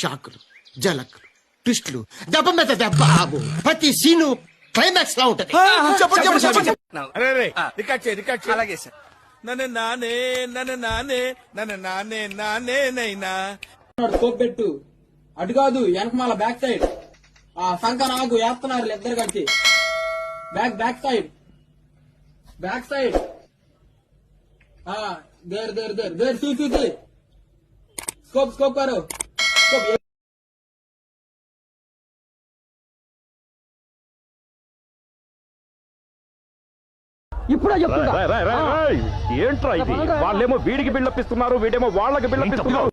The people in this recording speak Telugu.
షాకులు, జలకులు, ట్విస్టులు, దెబ్బ మీద దెబ్బ, ప్రతి సీను క్లైమాక్స్ లా ఉంటది. అలాగే సార్. నన్ను నానే నైనా స్కోప్ పెట్టు. అటు కాదు, వెనకమాల బ్యాక్ సైడ్. ఆ సంఖ నాకు వేస్తున్నారు ఇద్దరు కలిసి. Back side. దేర్ సూ స్కోప్ కరో. స్కోప్ ఇప్పుడే చెప్తున్నా. ఏంట్రా ఇది? వాళ్ళేమో వీడికి బిల్డపిస్తున్నారు, వీడేమో వాళ్ళకి బిల్డపిస్తున్నారు.